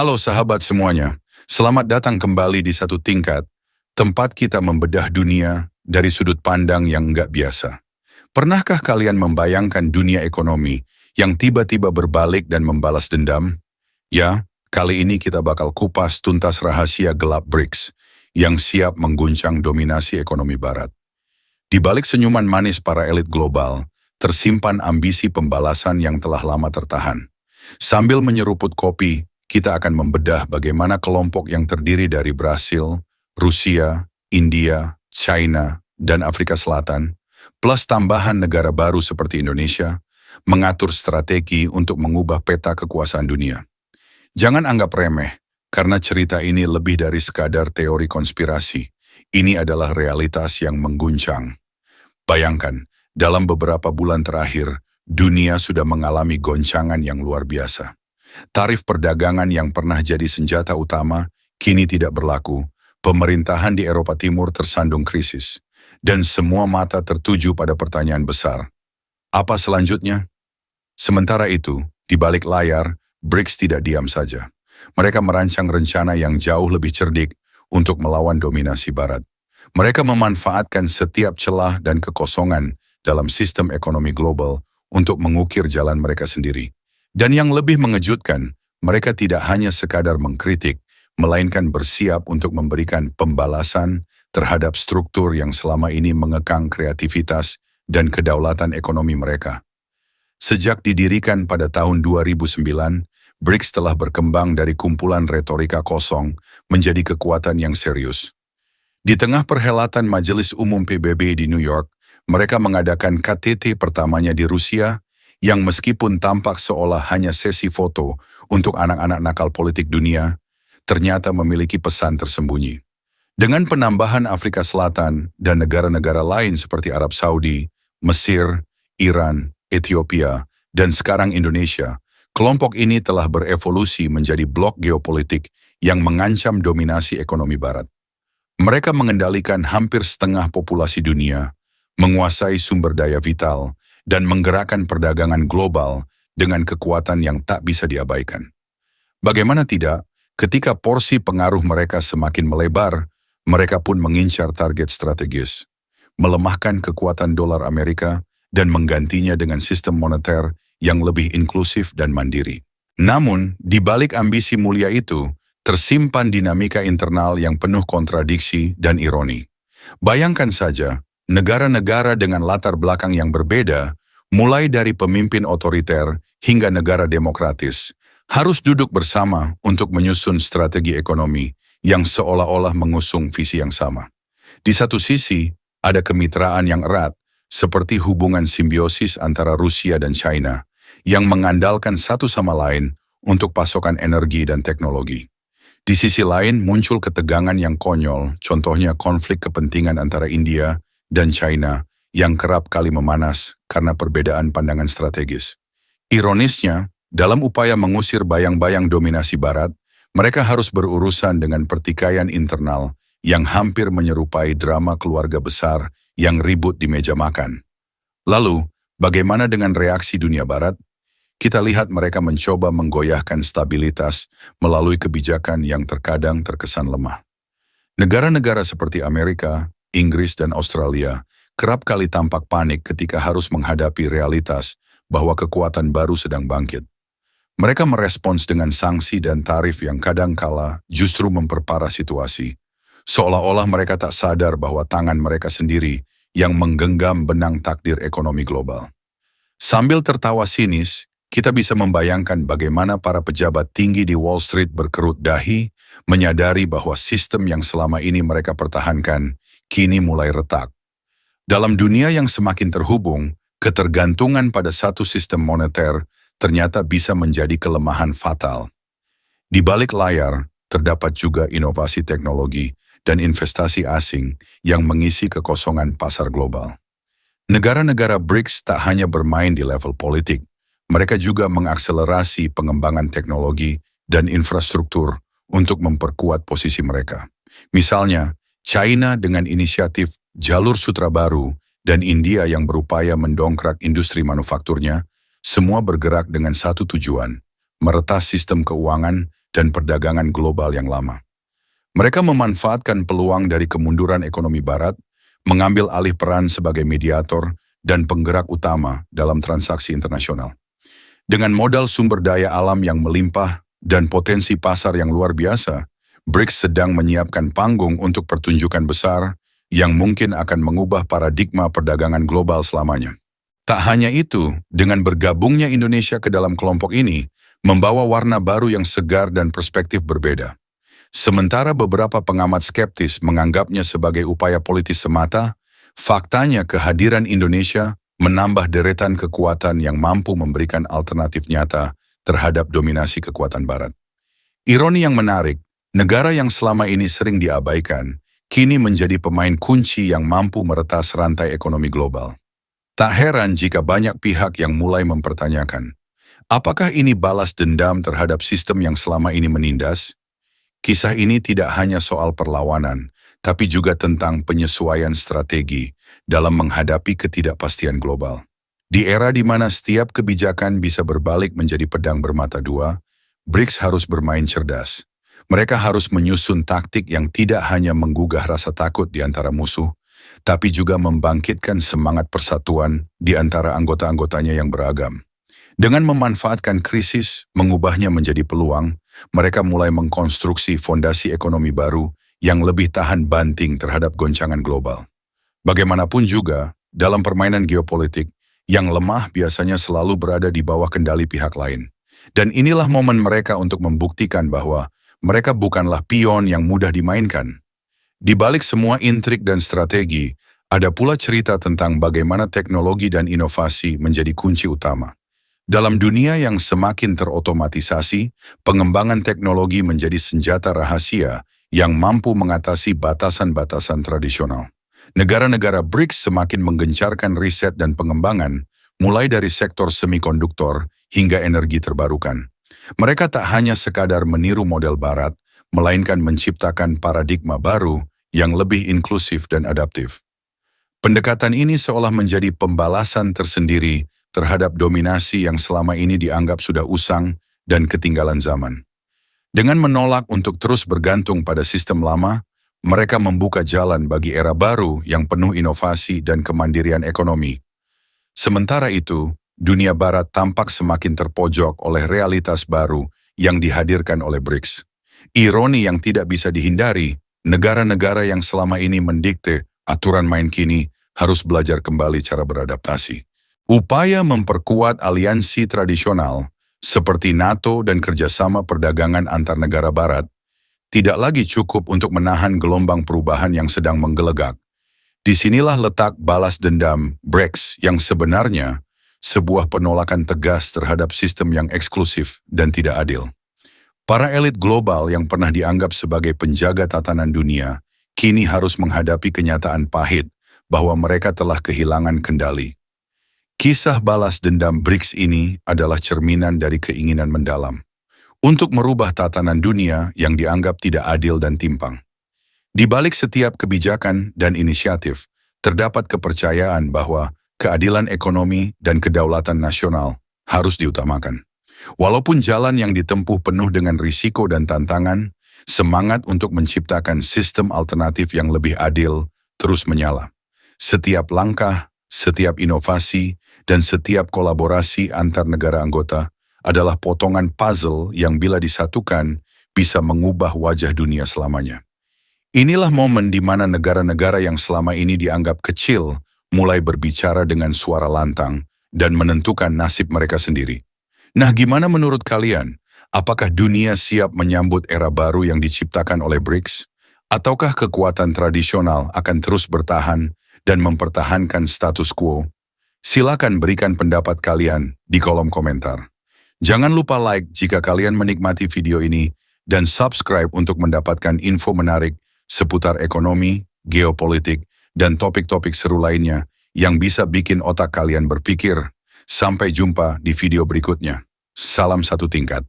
Halo sahabat semuanya, selamat datang kembali di Satu Tingkat, tempat kita membedah dunia dari sudut pandang yang nggak biasa. Pernahkah kalian membayangkan dunia ekonomi yang tiba-tiba berbalik dan membalas dendam? Ya, kali ini kita bakal kupas tuntas rahasia gelap BRICS yang siap mengguncang dominasi ekonomi barat. Di balik senyuman manis para elit global, tersimpan ambisi pembalasan yang telah lama tertahan. Sambil menyeruput kopi, kita akan membedah bagaimana kelompok yang terdiri dari Brasil, Rusia, India, China, dan Afrika Selatan, plus tambahan negara baru seperti Indonesia, mengatur strategi untuk mengubah peta kekuasaan dunia. Jangan anggap remeh, karena cerita ini lebih dari sekadar teori konspirasi. Ini adalah realitas yang mengguncang. Bayangkan, dalam beberapa bulan terakhir, dunia sudah mengalami goncangan yang luar biasa. Tarif perdagangan yang pernah jadi senjata utama kini tidak berlaku. Pemerintahan di Eropa Timur tersandung krisis. Dan semua mata tertuju pada pertanyaan besar. Apa selanjutnya? Sementara itu, di balik layar, BRICS tidak diam saja. Mereka merancang rencana yang jauh lebih cerdik untuk melawan dominasi Barat. Mereka memanfaatkan setiap celah dan kekosongan dalam sistem ekonomi global untuk mengukir jalan mereka sendiri. Dan yang lebih mengejutkan, mereka tidak hanya sekadar mengkritik, melainkan bersiap untuk memberikan pembalasan terhadap struktur yang selama ini mengekang kreativitas dan kedaulatan ekonomi mereka. Sejak didirikan pada tahun 2009, BRICS telah berkembang dari kumpulan retorika kosong menjadi kekuatan yang serius. Di tengah perhelatan Majelis Umum PBB di New York, mereka mengadakan KTT pertamanya di Rusia, yang meskipun tampak seolah hanya sesi foto untuk anak-anak nakal politik dunia, ternyata memiliki pesan tersembunyi. Dengan penambahan Afrika Selatan dan negara-negara lain seperti Arab Saudi, Mesir, Iran, Ethiopia, dan sekarang Indonesia, kelompok ini telah berevolusi menjadi blok geopolitik yang mengancam dominasi ekonomi Barat. Mereka mengendalikan hampir setengah populasi dunia, menguasai sumber daya vital, dan menggerakkan perdagangan global dengan kekuatan yang tak bisa diabaikan. Bagaimana tidak, ketika porsi pengaruh mereka semakin melebar, mereka pun mengincar target strategis, melemahkan kekuatan dolar Amerika dan menggantinya dengan sistem moneter yang lebih inklusif dan mandiri. Namun, di balik ambisi mulia itu, tersimpan dinamika internal yang penuh kontradiksi dan ironi. Bayangkan saja, negara-negara dengan latar belakang yang berbeda, mulai dari pemimpin otoriter hingga negara demokratis, harus duduk bersama untuk menyusun strategi ekonomi yang seolah-olah mengusung visi yang sama. Di satu sisi, ada kemitraan yang erat, seperti hubungan simbiosis antara Rusia dan China, yang mengandalkan satu sama lain untuk pasokan energi dan teknologi. Di sisi lain, muncul ketegangan yang konyol, contohnya konflik kepentingan antara India dan China yang kerap kali memanas karena perbedaan pandangan strategis. Ironisnya, dalam upaya mengusir bayang-bayang dominasi Barat, mereka harus berurusan dengan pertikaian internal yang hampir menyerupai drama keluarga besar yang ribut di meja makan. Lalu, bagaimana dengan reaksi dunia Barat? Kita lihat mereka mencoba menggoyahkan stabilitas melalui kebijakan yang terkadang terkesan lemah. Negara-negara seperti Amerika, Inggris, dan Australia kerap kali tampak panik ketika harus menghadapi realitas bahwa kekuatan baru sedang bangkit. Mereka merespons dengan sanksi dan tarif yang kadangkala justru memperparah situasi, seolah-olah mereka tak sadar bahwa tangan mereka sendiri yang menggenggam benang takdir ekonomi global. Sambil tertawa sinis, kita bisa membayangkan bagaimana para pejabat tinggi di Wall Street berkerut dahi, menyadari bahwa sistem yang selama ini mereka pertahankan kini mulai retak. Dalam dunia yang semakin terhubung, ketergantungan pada satu sistem moneter ternyata bisa menjadi kelemahan fatal. Di balik layar, terdapat juga inovasi teknologi dan investasi asing yang mengisi kekosongan pasar global. Negara-negara BRICS tak hanya bermain di level politik, mereka juga mengakselerasi pengembangan teknologi dan infrastruktur untuk memperkuat posisi mereka. Misalnya, China dengan inisiatif Jalur Sutra Baru dan India yang berupaya mendongkrak industri manufakturnya, semua bergerak dengan satu tujuan, meretas sistem keuangan dan perdagangan global yang lama. Mereka memanfaatkan peluang dari kemunduran ekonomi Barat, mengambil alih peran sebagai mediator dan penggerak utama dalam transaksi internasional. Dengan modal sumber daya alam yang melimpah dan potensi pasar yang luar biasa, BRICS sedang menyiapkan panggung untuk pertunjukan besar yang mungkin akan mengubah paradigma perdagangan global selamanya. Tak hanya itu, dengan bergabungnya Indonesia ke dalam kelompok ini, membawa warna baru yang segar dan perspektif berbeda. Sementara beberapa pengamat skeptis menganggapnya sebagai upaya politis semata, faktanya kehadiran Indonesia menambah deretan kekuatan yang mampu memberikan alternatif nyata terhadap dominasi kekuatan Barat. Ironi yang menarik, negara yang selama ini sering diabaikan, kini menjadi pemain kunci yang mampu meretas rantai ekonomi global. Tak heran jika banyak pihak yang mulai mempertanyakan, apakah ini balas dendam terhadap sistem yang selama ini menindas? Kisah ini tidak hanya soal perlawanan, tapi juga tentang penyesuaian strategi dalam menghadapi ketidakpastian global. Di era di mana setiap kebijakan bisa berbalik menjadi pedang bermata dua, BRICS harus bermain cerdas. Mereka harus menyusun taktik yang tidak hanya menggugah rasa takut di antara musuh, tapi juga membangkitkan semangat persatuan di antara anggota-anggotanya yang beragam. Dengan memanfaatkan krisis, mengubahnya menjadi peluang, mereka mulai mengkonstruksi fondasi ekonomi baru yang lebih tahan banting terhadap goncangan global. Bagaimanapun juga, dalam permainan geopolitik, yang lemah biasanya selalu berada di bawah kendali pihak lain. Dan inilah momen mereka untuk membuktikan bahwa mereka bukanlah pion yang mudah dimainkan. Di balik semua intrik dan strategi, ada pula cerita tentang bagaimana teknologi dan inovasi menjadi kunci utama. Dalam dunia yang semakin terotomatisasi, pengembangan teknologi menjadi senjata rahasia yang mampu mengatasi batasan-batasan tradisional. Negara-negara BRICS semakin menggencarkan riset dan pengembangan, mulai dari sektor semikonduktor hingga energi terbarukan. Mereka tak hanya sekadar meniru model Barat, melainkan menciptakan paradigma baru yang lebih inklusif dan adaptif. Pendekatan ini seolah menjadi pembalasan tersendiri terhadap dominasi yang selama ini dianggap sudah usang dan ketinggalan zaman. Dengan menolak untuk terus bergantung pada sistem lama, mereka membuka jalan bagi era baru yang penuh inovasi dan kemandirian ekonomi. Sementara itu, dunia Barat tampak semakin terpojok oleh realitas baru yang dihadirkan oleh BRICS. Ironi yang tidak bisa dihindari, negara-negara yang selama ini mendikte aturan main kini harus belajar kembali cara beradaptasi. Upaya memperkuat aliansi tradisional seperti NATO dan kerjasama perdagangan antar negara Barat tidak lagi cukup untuk menahan gelombang perubahan yang sedang menggelegak. Disinilah letak balas dendam BRICS yang sebenarnya sebuah penolakan tegas terhadap sistem yang eksklusif dan tidak adil. Para elit global yang pernah dianggap sebagai penjaga tatanan dunia, kini harus menghadapi kenyataan pahit bahwa mereka telah kehilangan kendali. Kisah balas dendam BRICS ini adalah cerminan dari keinginan mendalam untuk merubah tatanan dunia yang dianggap tidak adil dan timpang. Di balik setiap kebijakan dan inisiatif, terdapat kepercayaan bahwa keadilan ekonomi dan kedaulatan nasional harus diutamakan. Walaupun jalan yang ditempuh penuh dengan risiko dan tantangan, semangat untuk menciptakan sistem alternatif yang lebih adil terus menyala. Setiap langkah, setiap inovasi, dan setiap kolaborasi antar negara anggota adalah potongan puzzle yang bila disatukan bisa mengubah wajah dunia selamanya. Inilah momen di mana negara-negara yang selama ini dianggap kecil mulai berbicara dengan suara lantang dan menentukan nasib mereka sendiri. Nah, gimana menurut kalian? Apakah dunia siap menyambut era baru yang diciptakan oleh BRICS? Ataukah kekuatan tradisional akan terus bertahan dan mempertahankan status quo? Silakan berikan pendapat kalian di kolom komentar. Jangan lupa like jika kalian menikmati video ini dan subscribe untuk mendapatkan info menarik seputar ekonomi, geopolitik, dan topik-topik seru lainnya yang bisa bikin otak kalian berpikir. Sampai jumpa di video berikutnya. Salam satu tingkat.